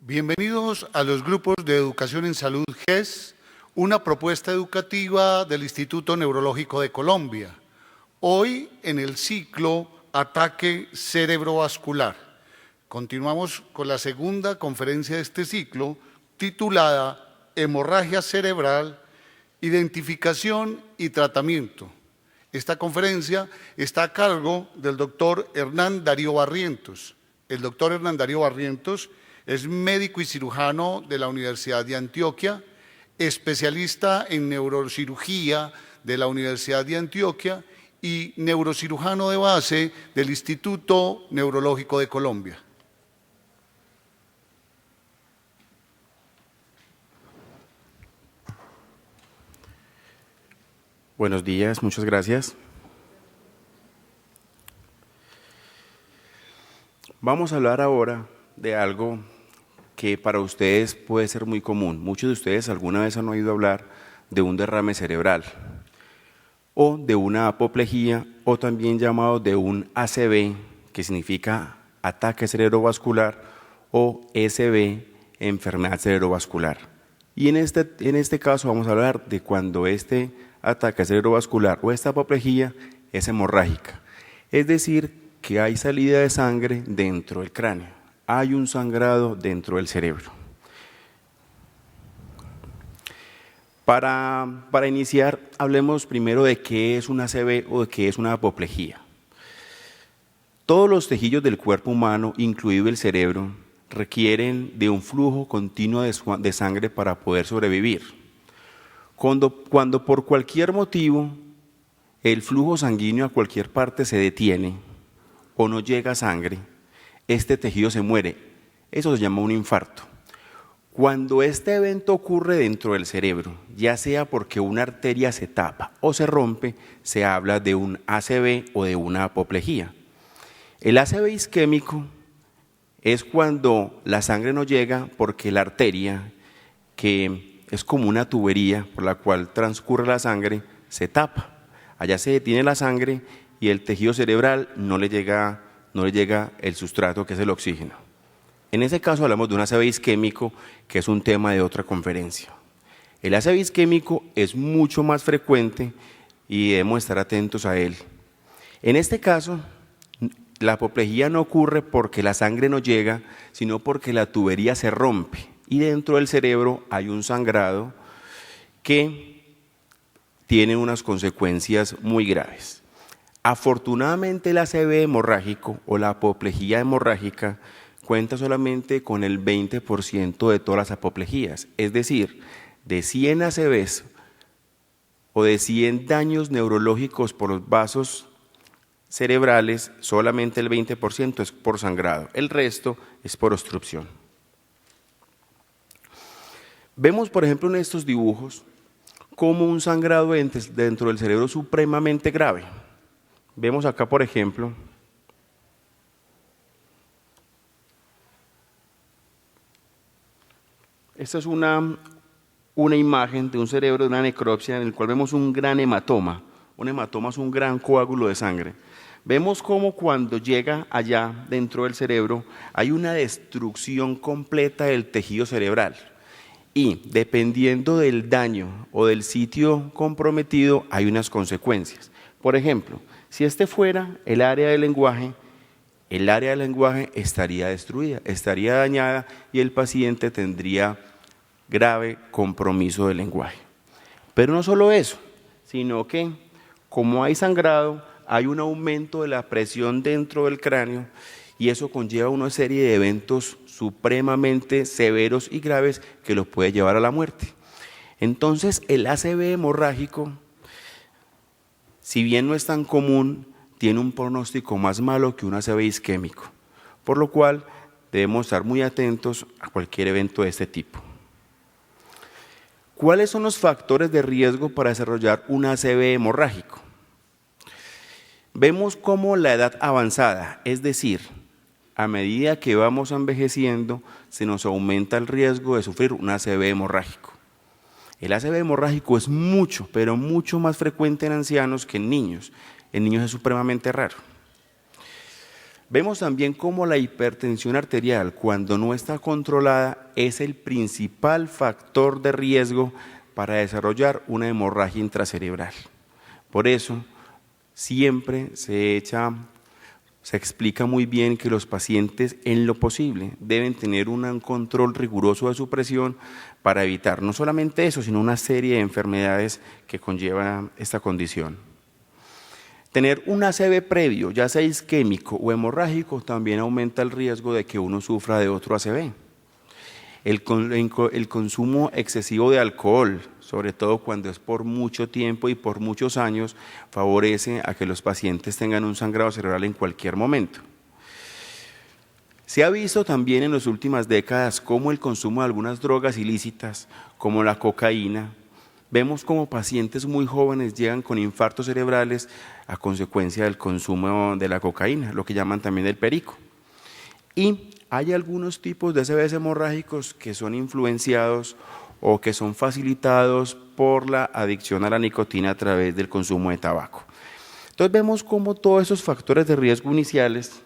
Bienvenidos a los grupos de Educación en Salud GES, una propuesta educativa del Instituto Neurológico de Colombia. Hoy en el ciclo Ataque Cerebrovascular. Continuamos con la segunda conferencia de este ciclo, titulada Hemorragia cerebral, identificación y tratamiento. Esta conferencia está a cargo del doctor Hernán Darío Barrientos. El doctor Hernán Darío Barrientos es médico y cirujano de la Universidad de Antioquia, especialista en neurocirugía de la Universidad de Antioquia y neurocirujano de base del Instituto Neurológico de Colombia. Buenos días, muchas gracias. Vamos a hablar ahora de algo que para ustedes puede ser muy común. Muchos de ustedes alguna vez han oído hablar de un derrame cerebral o de una apoplejía o también llamado de un ACV, que significa ataque cerebrovascular, o SB, enfermedad cerebrovascular. Y en este caso vamos a hablar de cuando este ataque cerebrovascular o esta apoplejía es hemorrágica, es decir, que hay salida de sangre dentro del cráneo, hay un sangrado dentro del cerebro. Para iniciar, hablemos primero de qué es una ACV o de qué es una apoplejía. Todos los tejidos del cuerpo humano, incluido el cerebro, requieren de un flujo continuo de sangre para poder sobrevivir. Cuando por cualquier motivo el flujo sanguíneo a cualquier parte se detiene o no llega sangre, este tejido se muere. Eso se llama un infarto. Cuando este evento ocurre dentro del cerebro, ya sea porque una arteria se tapa o se rompe, se habla de un ACV o de una apoplejía. El ACV isquémico es cuando la sangre no llega porque la arteria, que es como una tubería por la cual transcurre la sangre, se tapa. Allá se detiene la sangre y el tejido cerebral no le llega el sustrato, que es el oxígeno. En ese caso hablamos de un ACV isquémico, que es un tema de otra conferencia. El ACV isquémico es mucho más frecuente y debemos estar atentos a él. En este caso, la apoplejía no ocurre porque la sangre no llega, sino porque la tubería se rompe y dentro del cerebro hay un sangrado que tiene unas consecuencias muy graves. Afortunadamente el ACV hemorrágico o la apoplejía hemorrágica cuenta solamente con el 20% de todas las apoplejías, es decir, de 100 ACVs o de 100 daños neurológicos por los vasos cerebrales, solamente el 20% es por sangrado, el resto es por obstrucción. Vemos, por ejemplo, en estos dibujos cómo un sangrado dentro del cerebro es supremamente grave. Vemos acá, por ejemplo, esta es una imagen de un cerebro de una necropsia en el cual vemos un gran hematoma. Un hematoma es un gran coágulo de sangre. Vemos cómo cuando llega allá dentro del cerebro hay una destrucción completa del tejido cerebral y dependiendo del daño o del sitio comprometido hay unas consecuencias. Por ejemplo, si este fuera el área del lenguaje estaría destruida, estaría dañada y el paciente tendría grave compromiso del lenguaje. Pero no solo eso, sino que como hay sangrado, hay un aumento de la presión dentro del cráneo y eso conlleva una serie de eventos supremamente severos y graves que los puede llevar a la muerte. Entonces, el ACV hemorrágico, si bien no es tan común, tiene un pronóstico más malo que un ACV isquémico, por lo cual debemos estar muy atentos a cualquier evento de este tipo. ¿Cuáles son los factores de riesgo para desarrollar un ACV hemorrágico? Vemos cómo la edad avanzada, es decir, a medida que vamos envejeciendo, se nos aumenta el riesgo de sufrir un ACV hemorrágico. El ACV hemorrágico es mucho, pero mucho más frecuente en ancianos que en niños. En niños es supremamente raro. Vemos también cómo la hipertensión arterial, cuando no está controlada, es el principal factor de riesgo para desarrollar una hemorragia intracerebral. Por eso, siempre se explica muy bien que los pacientes, en lo posible, deben tener un control riguroso de su presión para evitar no solamente eso, sino una serie de enfermedades que conlleva esta condición. Tener un ACV previo, ya sea isquémico o hemorrágico, también aumenta el riesgo de que uno sufra de otro ACV. El consumo excesivo de alcohol, sobre todo cuando es por mucho tiempo y por muchos años, favorece a que los pacientes tengan un sangrado cerebral en cualquier momento. Se ha visto también en las últimas décadas cómo el consumo de algunas drogas ilícitas, como la cocaína, vemos como pacientes muy jóvenes llegan con infartos cerebrales a consecuencia del consumo de la cocaína, lo que llaman también el perico. Y hay algunos tipos de ACVs hemorrágicos que son influenciados o que son facilitados por la adicción a la nicotina a través del consumo de tabaco. Entonces vemos cómo todos esos factores de riesgo iniciales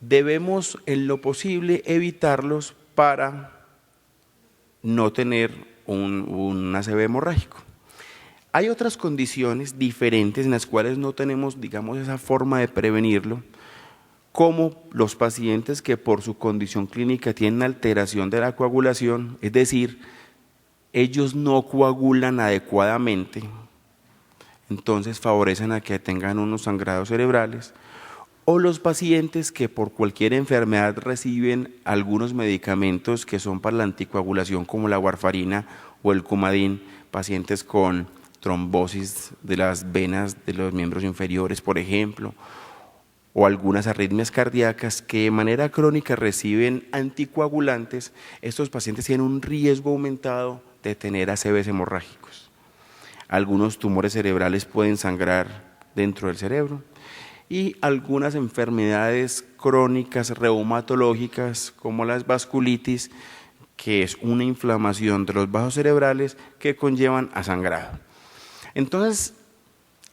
debemos en lo posible evitarlos para no tener un ACV hemorrágico. Hay otras condiciones diferentes en las cuales no tenemos, digamos, esa forma de prevenirlo, como los pacientes que por su condición clínica tienen alteración de la coagulación, es decir, ellos no coagulan adecuadamente, entonces favorecen a que tengan unos sangrados cerebrales, o los pacientes que por cualquier enfermedad reciben algunos medicamentos que son para la anticoagulación, como la warfarina o el Coumadin, pacientes con trombosis de las venas de los miembros inferiores, por ejemplo, o algunas arritmias cardíacas que de manera crónica reciben anticoagulantes. Estos pacientes tienen un riesgo aumentado de tener ACVs hemorrágicos. Algunos tumores cerebrales pueden sangrar dentro del cerebro y algunas enfermedades crónicas reumatológicas como las vasculitis, que es una inflamación de los vasos cerebrales que conllevan a sangrado. Entonces,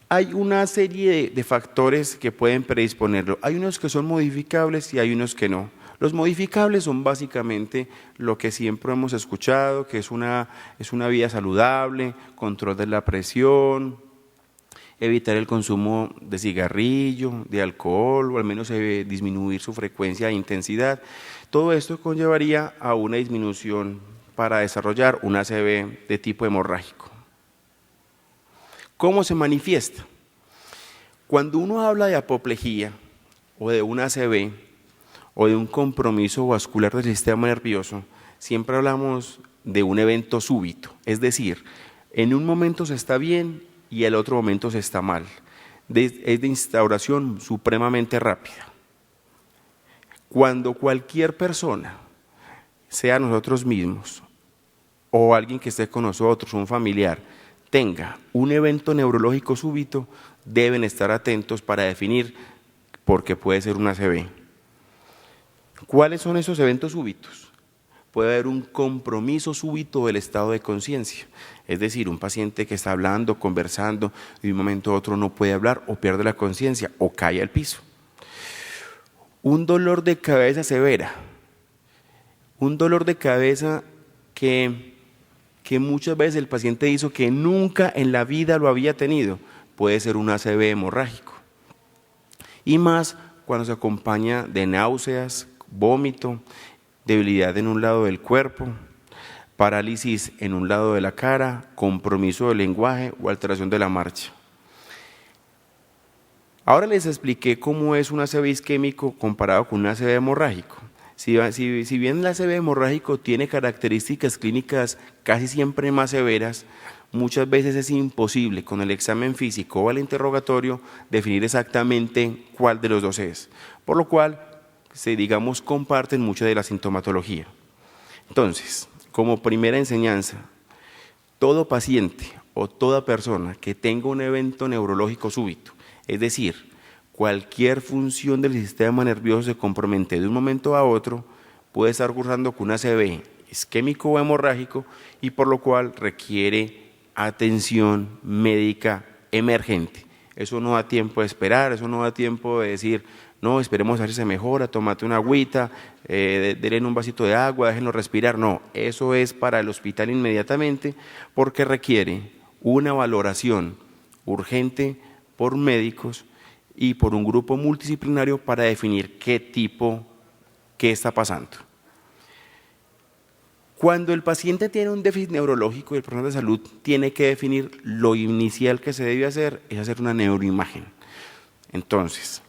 hay una serie de factores que pueden predisponerlo. Hay unos que son modificables y hay unos que no. Los modificables son básicamente lo que siempre hemos escuchado, que es una vida saludable, control de la presión, evitar el consumo de cigarrillo, de alcohol, o al menos disminuir su frecuencia e intensidad. Todo esto conllevaría a una disminución para desarrollar un ACV de tipo hemorrágico. ¿Cómo se manifiesta? Cuando uno habla de apoplejía o de un ACV o de un compromiso vascular del sistema nervioso, siempre hablamos de un evento súbito, es decir, en un momento se está bien y el otro momento se está mal. Es de instauración supremamente rápida. Cuando cualquier persona, sea nosotros mismos o alguien que esté con nosotros, un familiar, tenga un evento neurológico súbito, deben estar atentos para definir por qué puede ser un ACV. ¿Cuáles son esos eventos súbitos? Puede haber un compromiso súbito del estado de conciencia, es decir, un paciente que está hablando, conversando, y de un momento a otro no puede hablar o pierde la conciencia o cae al piso. Un dolor de cabeza severa, un dolor de cabeza que muchas veces el paciente hizo que nunca en la vida lo había tenido, puede ser un ACV hemorrágico. Y más cuando se acompaña de náuseas, vómito, debilidad en un lado del cuerpo, parálisis en un lado de la cara, compromiso del lenguaje o alteración de la marcha. Ahora les expliqué cómo es un ACV isquémico comparado con un ACV hemorrágico. Si bien el ACV hemorrágico tiene características clínicas casi siempre más severas, muchas veces es imposible con el examen físico o el interrogatorio definir exactamente cuál de los dos es, por lo cual comparten mucho de la sintomatología. Entonces, como primera enseñanza, todo paciente o toda persona que tenga un evento neurológico súbito, es decir, cualquier función del sistema nervioso se compromete de un momento a otro, puede estar cursando con un ACV isquémico o hemorrágico y por lo cual requiere atención médica emergente. eso no da tiempo de esperar, eso no da tiempo de decir, no, esperemos a ver si se mejora, tómate una agüita, denle un vasito de agua, déjenlo respirar. No, eso es para el hospital inmediatamente porque requiere una valoración urgente por médicos y por un grupo multidisciplinario para definir qué está pasando. Cuando el paciente tiene un déficit neurológico y el profesional de salud tiene que definir, lo inicial que se debe hacer es hacer una neuroimagen. Entonces,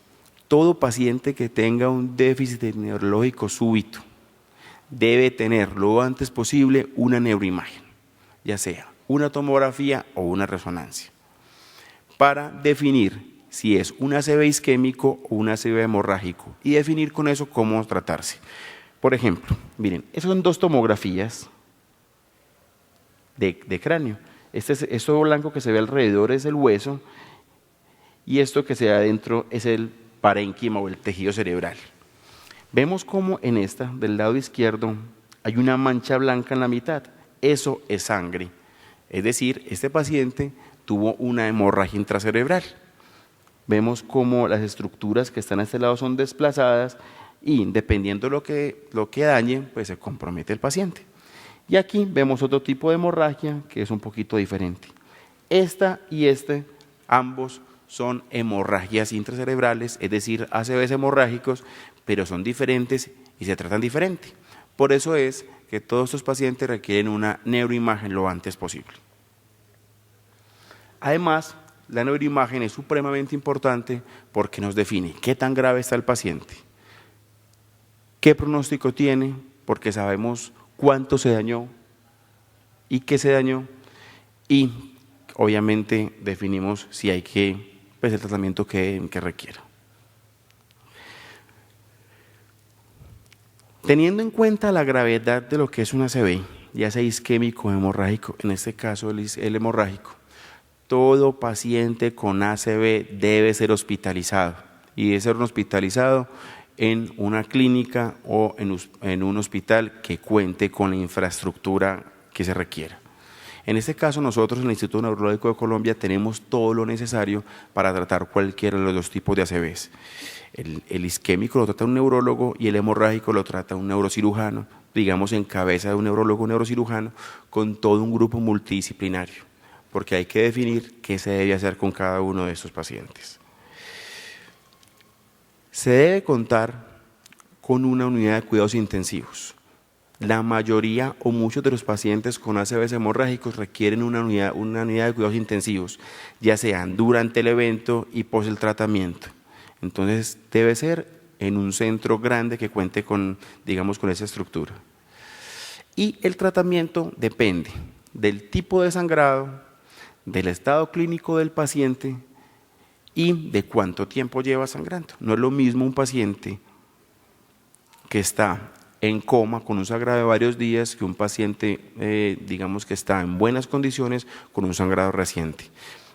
todo paciente que tenga un déficit neurológico súbito debe tener lo antes posible una neuroimagen, ya sea una tomografía o una resonancia, para definir si es un ACV isquémico o un ACV hemorrágico y definir con eso cómo tratarse. Por ejemplo, miren, esas son 2 tomografías de cráneo. Esto blanco que se ve alrededor es el hueso y esto que se ve adentro es el parénquima o el tejido cerebral. Vemos como en esta, del lado izquierdo, hay una mancha blanca en la mitad. Eso es sangre. Es decir, este paciente tuvo una hemorragia intracerebral. Vemos cómo las estructuras que están a este lado son desplazadas y dependiendo de lo que dañe, pues se compromete el paciente. Y aquí vemos otro tipo de hemorragia que es un poquito diferente. Esta y ambos son hemorragias intracerebrales, es decir, ACVs hemorrágicos, pero son diferentes y se tratan diferente. Por eso es que todos estos pacientes requieren una neuroimagen lo antes posible. Además, la neuroimagen es supremamente importante porque nos define qué tan grave está el paciente, qué pronóstico tiene, porque sabemos cuánto se dañó y qué se dañó, y obviamente definimos si hay el tratamiento que requiera. Teniendo en cuenta la gravedad de lo que es un ACV, ya sea isquémico o hemorrágico, en este caso el hemorrágico, todo paciente con ACV debe ser hospitalizado y debe ser hospitalizado en una clínica o en un hospital que cuente con la infraestructura que se requiera. En este caso nosotros en el Instituto Neurológico de Colombia tenemos todo lo necesario para tratar cualquiera de los 2 tipos de ACVs. El isquémico lo trata un neurólogo y el hemorrágico lo trata un neurocirujano, digamos en cabeza de un neurólogo o neurocirujano, con todo un grupo multidisciplinario, porque hay que definir qué se debe hacer con cada uno de estos pacientes. Se debe contar con una unidad de cuidados intensivos. La mayoría o muchos de los pacientes con ACVs hemorrágicos requieren una unidad de cuidados intensivos, ya sean durante el evento y post el tratamiento. Entonces debe ser en un centro grande que cuente con esa estructura. Y el tratamiento depende del tipo de sangrado, del estado clínico del paciente y de cuánto tiempo lleva sangrando. No es lo mismo un paciente que está en coma con un sangrado de varios días que un paciente, que está en buenas condiciones con un sangrado reciente.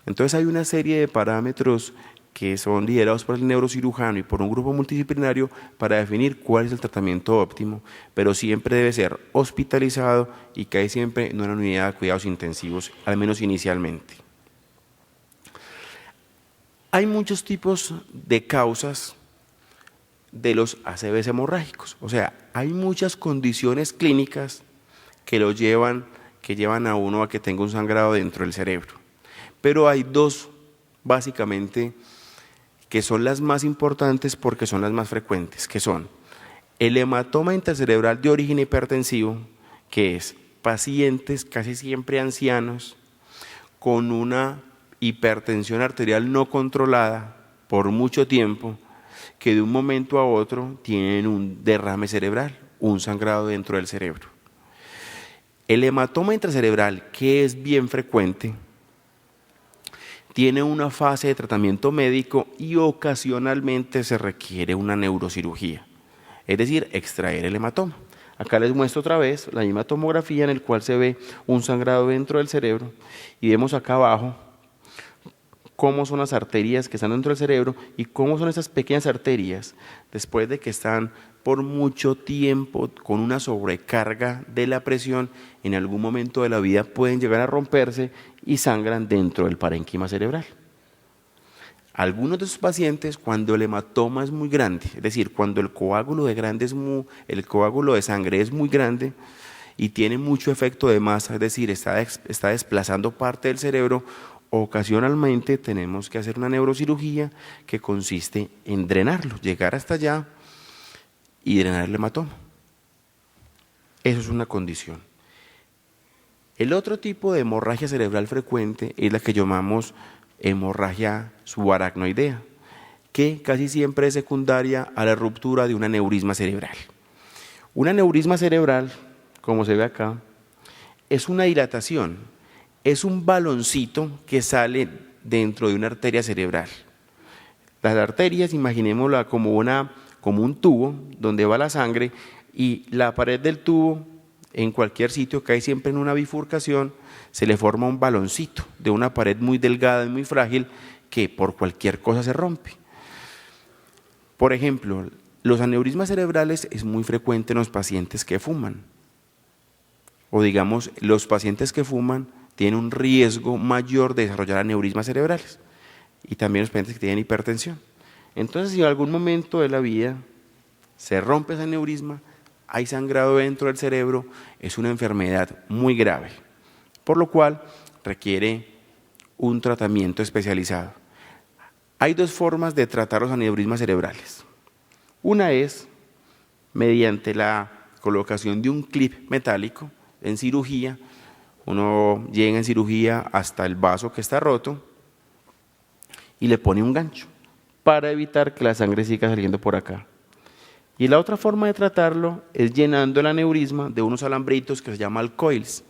Entonces hay una serie de parámetros que son liderados por el neurocirujano y por un grupo multidisciplinario para definir cuál es el tratamiento óptimo, pero siempre debe ser hospitalizado y cae siempre en una unidad de cuidados intensivos, al menos inicialmente. Hay muchos tipos de causas de los ACVs hemorrágicos, o sea, hay muchas condiciones clínicas que llevan a uno a que tenga un sangrado dentro del cerebro, pero hay 2 básicamente que son las más importantes porque son las más frecuentes, que son el hematoma intracerebral de origen hipertensivo, que es pacientes casi siempre ancianos con una hipertensión arterial no controlada por mucho tiempo, que de un momento a otro tienen un derrame cerebral, un sangrado dentro del cerebro. El hematoma intracerebral, que es bien frecuente, tiene una fase de tratamiento médico y ocasionalmente se requiere una neurocirugía, es decir, extraer el hematoma. Acá les muestro otra vez la misma tomografía en la cual se ve un sangrado dentro del cerebro y vemos acá abajo cómo son las arterias que están dentro del cerebro y cómo son esas pequeñas arterias después de que están por mucho tiempo con una sobrecarga de la presión, en algún momento de la vida pueden llegar a romperse y sangran dentro del parénquima cerebral. Algunos de esos pacientes, cuando el hematoma es muy grande, es decir, cuando el coágulo el coágulo de sangre es muy grande y tiene mucho efecto de masa, es decir, está desplazando parte del cerebro, ocasionalmente tenemos que hacer una neurocirugía que consiste en drenarlo, llegar hasta allá y drenar el hematoma. Eso es una condición. El otro tipo de hemorragia cerebral frecuente es la que llamamos hemorragia subaracnoidea, que casi siempre es secundaria a la ruptura de un aneurisma cerebral. Un aneurisma cerebral, como se ve acá, es una dilatación, es un baloncito que sale dentro de una arteria cerebral. Las arterias, imaginémosla como un tubo donde va la sangre y la pared del tubo, en cualquier sitio que hay siempre en una bifurcación, se le forma un baloncito de una pared muy delgada y muy frágil que por cualquier cosa se rompe. Por ejemplo, los aneurismas cerebrales es muy frecuente en los pacientes que fuman. O digamos, los pacientes que fuman tienen un riesgo mayor de desarrollar aneurismas cerebrales. Y también los pacientes que tienen hipertensión. Entonces, si en algún momento de la vida se rompe ese aneurisma, hay sangrado dentro del cerebro, es una enfermedad muy grave, por lo cual requiere un tratamiento especializado. Hay dos formas de tratar los aneurismas cerebrales. Una es mediante la colocación de un clip metálico en cirugía. Uno llega en cirugía hasta el vaso que está roto y le pone un gancho para evitar que la sangre siga saliendo por acá. Y la otra forma de tratarlo es llenando el aneurisma de unos alambritos que se llaman coils.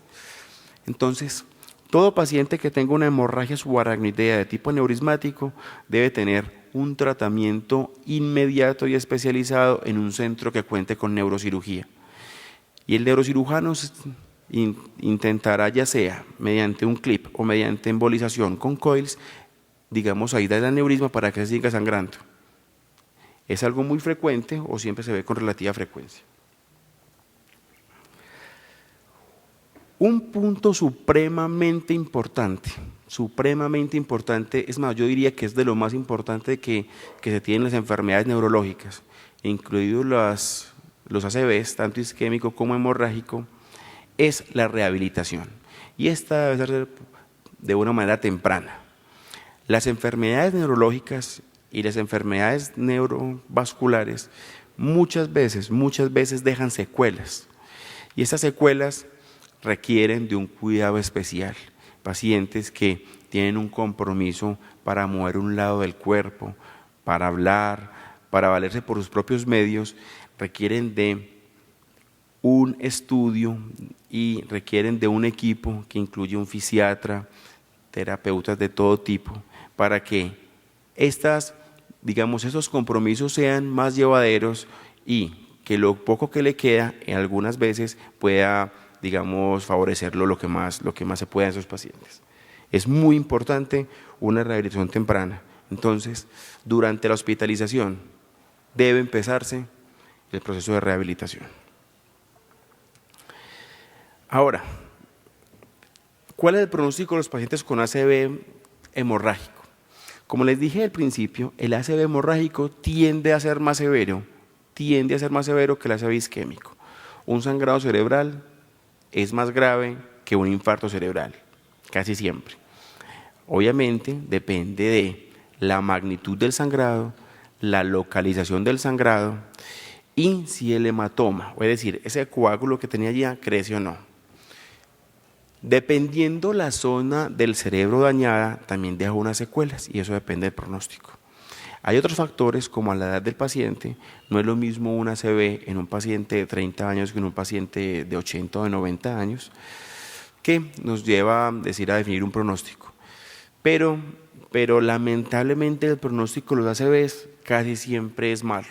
Entonces, todo paciente que tenga una hemorragia subaracnoidea de tipo aneurismático debe tener un tratamiento inmediato y especializado en un centro que cuente con neurocirugía. Y el neurocirujano intentará, ya sea mediante un clip o mediante embolización con coils, digamos, aislar el aneurisma para que se siga sangrando. Es algo muy frecuente o siempre se ve con relativa frecuencia. Un punto supremamente importante, es más, yo diría que es de lo más importante que se tienen las enfermedades neurológicas, incluidos los ACVs, tanto isquémico como hemorrágico, es la rehabilitación. Y esta debe ser de una manera temprana. Las enfermedades neurológicas y las enfermedades neurovasculares muchas veces dejan secuelas. Y estas secuelas requieren de un cuidado especial. Pacientes que tienen un compromiso para mover un lado del cuerpo, para hablar, para valerse por sus propios medios, requieren de un estudio y requieren de un equipo que incluye un fisiatra, terapeutas de todo tipo, para que esos compromisos sean más llevaderos y que lo poco que le queda, algunas veces pueda, favorecerlo lo que más se pueda en esos pacientes. Es muy importante una rehabilitación temprana. Entonces, durante la hospitalización debe empezarse el proceso de rehabilitación. Ahora, ¿cuál es el pronóstico de los pacientes con ACV hemorrágico? Como les dije al principio, el ACV hemorrágico tiende a ser más severo que el ACV isquémico. Un sangrado cerebral es más grave que un infarto cerebral, casi siempre. Obviamente depende de la magnitud del sangrado, la localización del sangrado y si el hematoma, es decir, ese coágulo que tenía allá, crece o no. Dependiendo la zona del cerebro dañada, también deja unas secuelas y eso depende del pronóstico. Hay otros factores como la edad del paciente. No es lo mismo una ACV en un paciente de 30 años que en un paciente de 80 o de 90 años, que nos lleva a definir un pronóstico. Pero lamentablemente el pronóstico de los ACVs casi siempre es malo.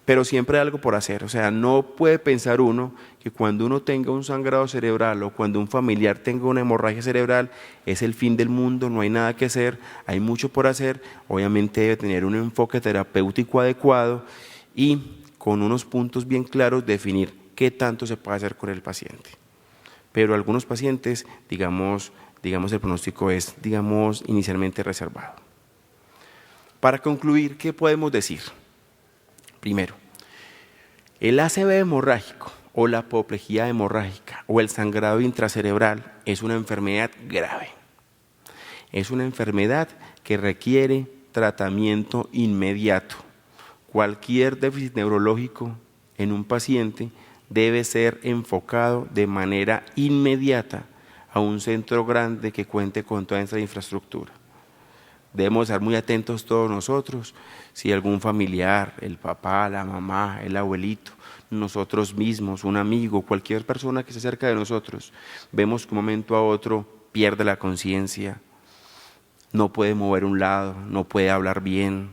Pero siempre hay algo por hacer, o sea, no puede pensar uno que cuando uno tenga un sangrado cerebral o cuando un familiar tenga una hemorragia cerebral es el fin del mundo, no hay nada que hacer, hay mucho por hacer. Obviamente debe tener un enfoque terapéutico adecuado y con unos puntos bien claros definir qué tanto se puede hacer con el paciente. pero algunos pacientes, digamos el pronóstico es, inicialmente reservado. Para concluir, ¿qué podemos decir? Primero, el ACV hemorrágico o la apoplejía hemorrágica o el sangrado intracerebral es una enfermedad grave. Es una enfermedad que requiere tratamiento inmediato. Cualquier déficit neurológico en un paciente debe ser enfocado de manera inmediata a un centro grande que cuente con toda esta infraestructura. Debemos estar muy atentos todos nosotros, si algún familiar, el papá, la mamá, el abuelito, nosotros mismos, un amigo, cualquier persona que esté cerca de nosotros, vemos que un momento a otro pierde la conciencia, no puede mover un lado, no puede hablar bien,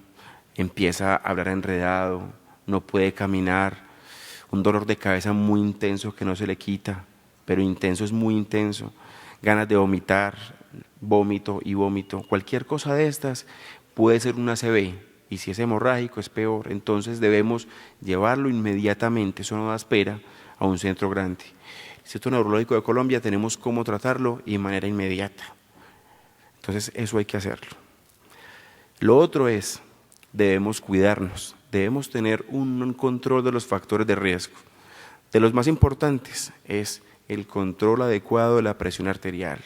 empieza a hablar enredado, no puede caminar, un dolor de cabeza muy intenso que no se le quita, pero intenso es muy intenso, ganas de vomitar, vómito y vómito, cualquier cosa de estas puede ser un ACV, y si es hemorrágico es peor, entonces debemos llevarlo inmediatamente, eso no da espera, a un centro grande. El Instituto Neurológico de Colombia tenemos cómo tratarlo y de manera inmediata, entonces eso hay que hacerlo. Lo otro es, debemos cuidarnos, debemos tener un control de los factores de riesgo. De los más importantes es el control adecuado de la presión arterial.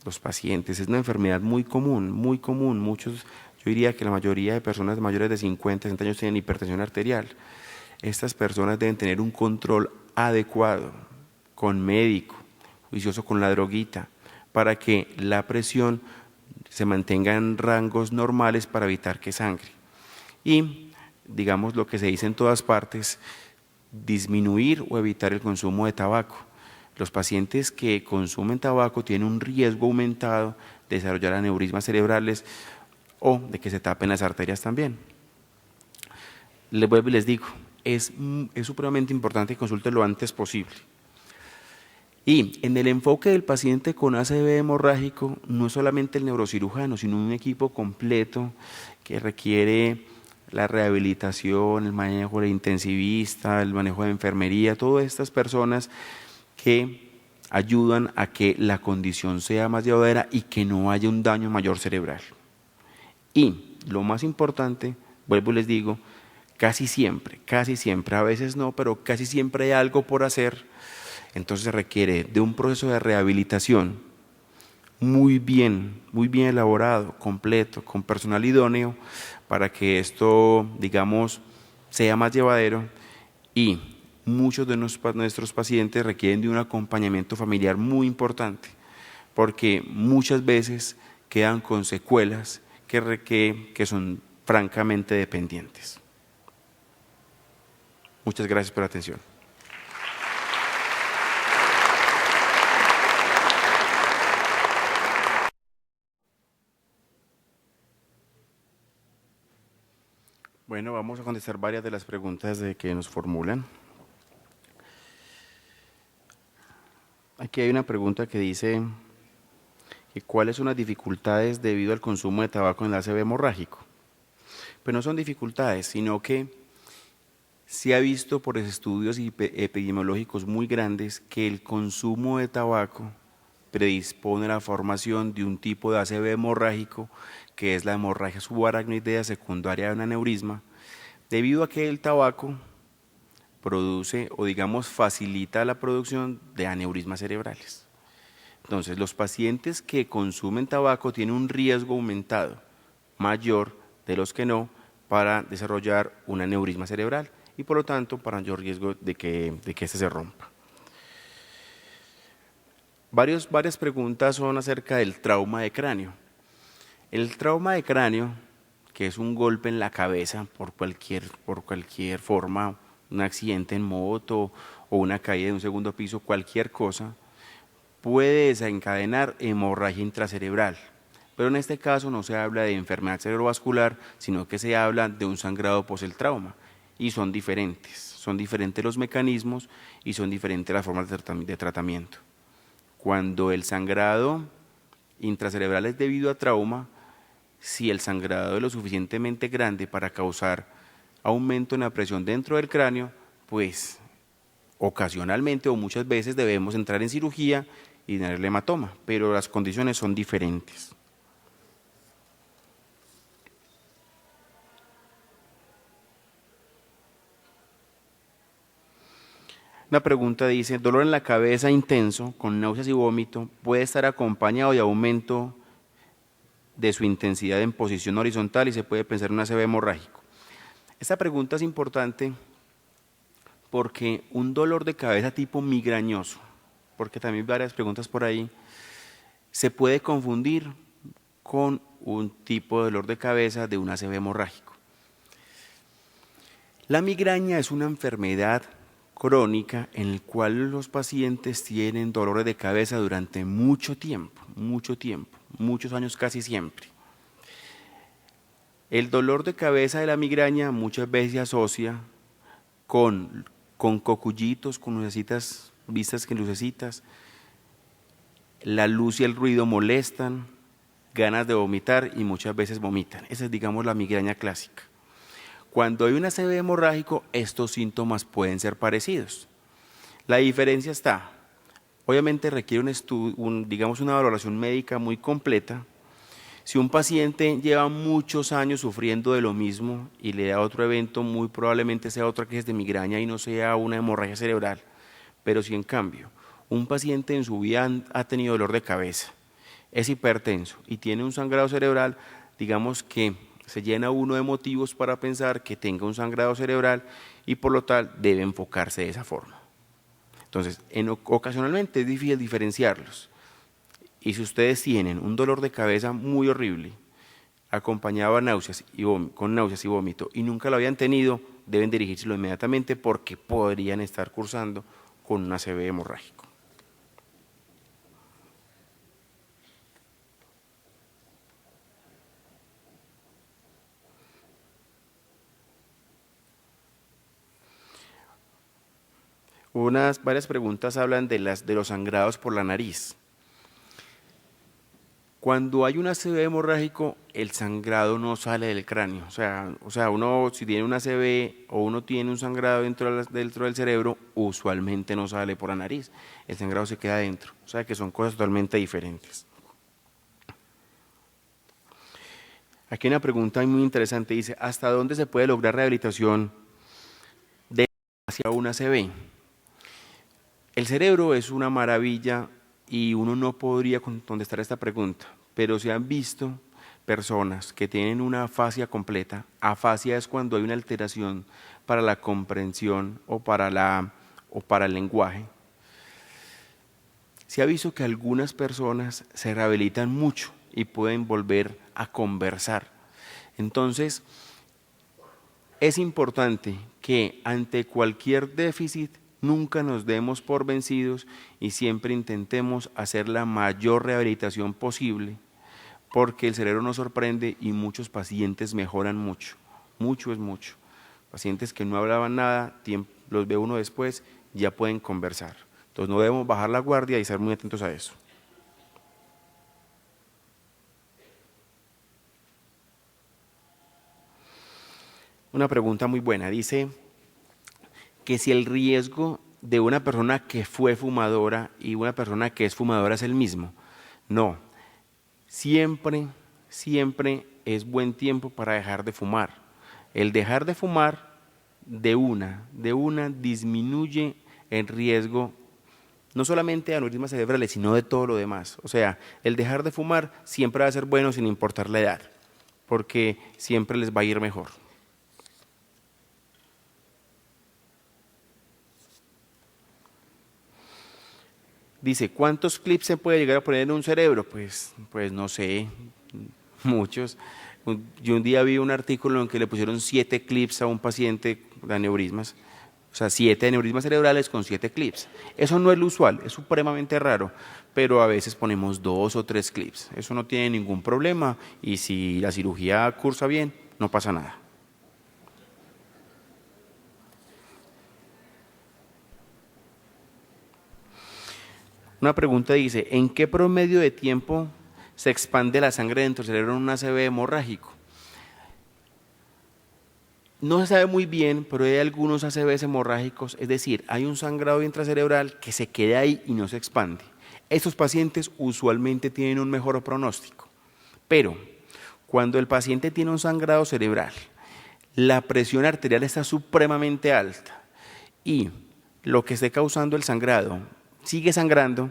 Los pacientes, es una enfermedad muy común, muchos, yo diría que la mayoría de personas mayores de 50, 60 años tienen hipertensión arterial. Estas personas deben tener un control adecuado, con médico, juicioso con la droguita, para que la presión se mantenga en rangos normales para evitar que sangre. Y, digamos lo que se dice en todas partes, disminuir o evitar el consumo de tabaco. Los pacientes que consumen tabaco tienen un riesgo aumentado de desarrollar aneurismas cerebrales o de que se tapen las arterias también. Les vuelvo y les digo, es supremamente importante que consulte lo antes posible. Y en el enfoque del paciente con ACV hemorrágico, no es solamente el neurocirujano, sino un equipo completo que requiere la rehabilitación, el manejo de intensivista, el manejo de enfermería, todas estas personas que ayudan a que la condición sea más llevadera y que no haya un daño mayor cerebral. Y lo más importante, vuelvo y les digo, casi siempre, a veces no, pero casi siempre hay algo por hacer, entonces se requiere de un proceso de rehabilitación muy bien elaborado, completo, con personal idóneo, para que esto, digamos, sea más llevadero, y muchos de nuestros pacientes requieren de un acompañamiento familiar muy importante, porque muchas veces quedan con secuelas que son francamente dependientes. Muchas gracias por la atención. Bueno, vamos a contestar varias de las preguntas que nos formulan. Aquí hay una pregunta que dice que cuáles son las dificultades debido al consumo de tabaco en el ACV hemorrágico. Pero no son dificultades, sino que se ha visto por estudios epidemiológicos muy grandes que el consumo de tabaco predispone a la formación de un tipo de ACV hemorrágico, que es la hemorragia subaracnoidea secundaria de un aneurisma, debido a que el tabaco produce o digamos facilita la producción de aneurismas cerebrales. Entonces, los pacientes que consumen tabaco tienen un riesgo aumentado mayor de los que no para desarrollar un aneurisma cerebral y por lo tanto para mayor riesgo de que este se rompa. Varias preguntas son acerca del trauma de cráneo. El trauma de cráneo, que es un golpe en la cabeza por cualquier forma, un accidente en moto o una caída de un segundo piso, cualquier cosa, puede desencadenar hemorragia intracerebral. Pero en este caso no se habla de enfermedad cerebrovascular, sino que se habla de un sangrado post el trauma. Y son diferentes los mecanismos y son diferentes las formas de tratamiento. Cuando el sangrado intracerebral es debido a trauma, si el sangrado es lo suficientemente grande para causar aumento en la presión dentro del cráneo, pues Ocasionalmente o muchas veces debemos entrar en cirugía y tener el hematoma, pero las condiciones son diferentes. Una pregunta dice, dolor en la cabeza intenso, con náuseas y vómito, puede estar acompañado de aumento de su intensidad en posición horizontal y se puede pensar en un ACV hemorrágico. Esta pregunta es importante porque un dolor de cabeza tipo migrañoso, porque también hay varias preguntas por ahí, se puede confundir con un tipo de dolor de cabeza de un ACV hemorrágico. La migraña es una enfermedad crónica en la cual los pacientes tienen dolores de cabeza durante mucho tiempo, muchos años casi siempre. El dolor de cabeza de la migraña muchas veces se asocia con cocullitos, con lucecitas, vistas que lucecitas, la luz y el ruido molestan, ganas de vomitar y muchas veces vomitan. Esa es, digamos, la migraña clásica. Cuando hay un ACV hemorrágico, estos síntomas pueden ser parecidos. La diferencia está, obviamente requiere un estudio, digamos una valoración médica muy completa. Si un paciente lleva muchos años sufriendo de lo mismo y le da otro evento, muy probablemente sea otra crisis de migraña y no sea una hemorragia cerebral. Pero si en cambio un paciente en su vida ha tenido dolor de cabeza, es hipertenso y tiene un sangrado cerebral, digamos que se llena uno de motivos para pensar que tenga un sangrado cerebral y por lo tal debe enfocarse de esa forma. Entonces, ocasionalmente es difícil diferenciarlos. Y si ustedes tienen un dolor de cabeza muy horrible, acompañado con náuseas y vómito, y nunca lo habían tenido, deben dirigírselo inmediatamente porque podrían estar cursando con un ACV hemorrágico. Varias preguntas hablan de los sangrados por la nariz. Cuando hay un ACV hemorrágico, el sangrado no sale del cráneo. O sea, uno si tiene un ACV o uno tiene un sangrado dentro del cerebro, usualmente no sale por la nariz. El sangrado se queda dentro. O sea, que son cosas totalmente diferentes. Aquí hay una pregunta muy interesante. Dice, ¿hasta dónde se puede lograr rehabilitación hacia un ACV? El cerebro es una maravilla y uno no podría contestar esta pregunta, pero se han visto personas que tienen una afasia completa. Afasia es cuando hay una alteración para la comprensión o para el lenguaje. Se ha visto que algunas personas se rehabilitan mucho y pueden volver a conversar. Entonces, es importante que ante cualquier déficit nunca nos demos por vencidos y siempre intentemos hacer la mayor rehabilitación posible, porque el cerebro nos sorprende y muchos pacientes mejoran mucho, mucho es mucho. Pacientes que no hablaban nada, los ve uno después, ya pueden conversar. Entonces no debemos bajar la guardia y ser muy atentos a eso. Una pregunta muy buena, dice que si el riesgo de una persona que fue fumadora y una persona que es fumadora es el mismo. No, siempre es buen tiempo para dejar de fumar. El dejar de fumar de una disminuye el riesgo no solamente de aneurismas cerebrales, sino de todo lo demás. O sea, el dejar de fumar siempre va a ser bueno sin importar la edad, porque siempre les va a ir mejor. Dice, ¿cuántos clips se puede llegar a poner en un cerebro? Pues no sé, muchos. Yo un día vi un artículo en que le pusieron 7 clips a un paciente de aneurismas, o sea, 7 aneurismas cerebrales con 7 clips. Eso no es lo usual, es supremamente raro, pero a veces ponemos 2 o 3 clips. Eso no tiene ningún problema y si la cirugía cursa bien, no pasa nada. Una pregunta dice, ¿en qué promedio de tiempo se expande la sangre dentro del cerebro en un ACV hemorrágico? No se sabe muy bien, pero hay algunos ACVs hemorrágicos, es decir, hay un sangrado intracerebral que se queda ahí y no se expande. Estos pacientes usualmente tienen un mejor pronóstico, pero cuando el paciente tiene un sangrado cerebral, la presión arterial está supremamente alta y lo que esté causando el sangrado sigue sangrando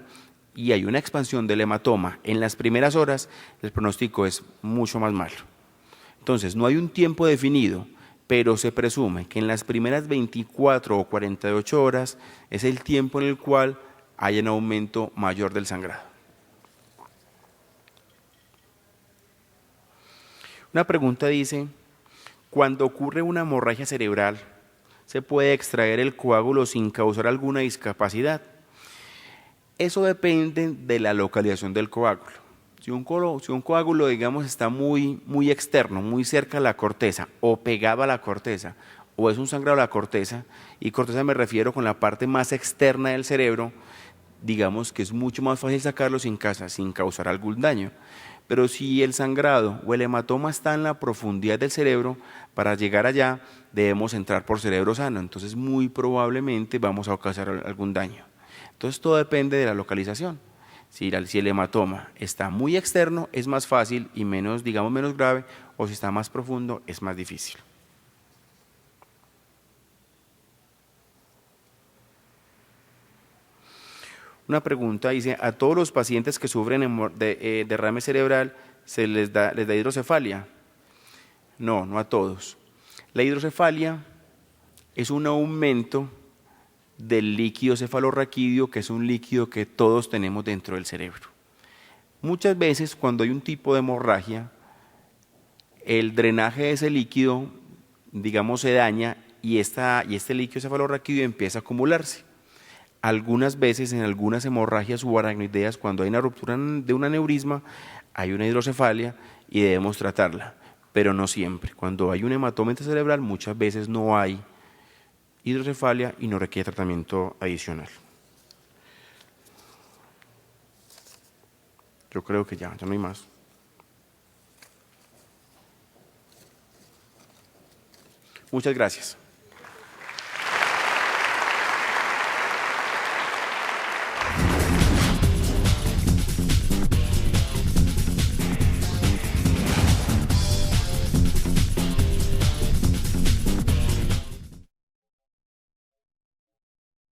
y hay una expansión del hematoma en las primeras horas, el pronóstico es mucho más malo. Entonces, no hay un tiempo definido, pero se presume que en las primeras 24 o 48 horas es el tiempo en el cual hay un aumento mayor del sangrado. Una pregunta dice, cuando ocurre una hemorragia cerebral, ¿se puede extraer el coágulo sin causar alguna discapacidad? Eso depende de la localización del coágulo. Si un coágulo, digamos, está muy externo, muy cerca a la corteza o pegado a la corteza, o es un sangrado a la corteza, y corteza me refiero con la parte más externa del cerebro, digamos que es mucho más fácil sacarlo sin causar algún daño. Pero si el sangrado o el hematoma está en la profundidad del cerebro, para llegar allá debemos entrar por cerebro sano, entonces muy probablemente vamos a causar algún daño. Entonces todo depende de la localización. Si el hematoma está muy externo es más fácil y menos, digamos, menos grave, o si está más profundo es más difícil. Una pregunta dice, ¿a todos los pacientes que sufren de derrame cerebral se les da hidrocefalia? No, no a todos. La hidrocefalia es un aumento del líquido cefalorraquídeo, que es un líquido que todos tenemos dentro del cerebro. Muchas veces cuando hay un tipo de hemorragia, el drenaje de ese líquido, digamos, se daña y este líquido cefalorraquídeo empieza a acumularse. Algunas veces en algunas hemorragias subaracnoideas, cuando hay una ruptura de un aneurisma, hay una hidrocefalia y debemos tratarla, pero no siempre. Cuando hay un hematoma intracerebral, muchas veces no hay hidrocefalia y no requiere tratamiento adicional. Yo creo que ya no hay más. Muchas gracias.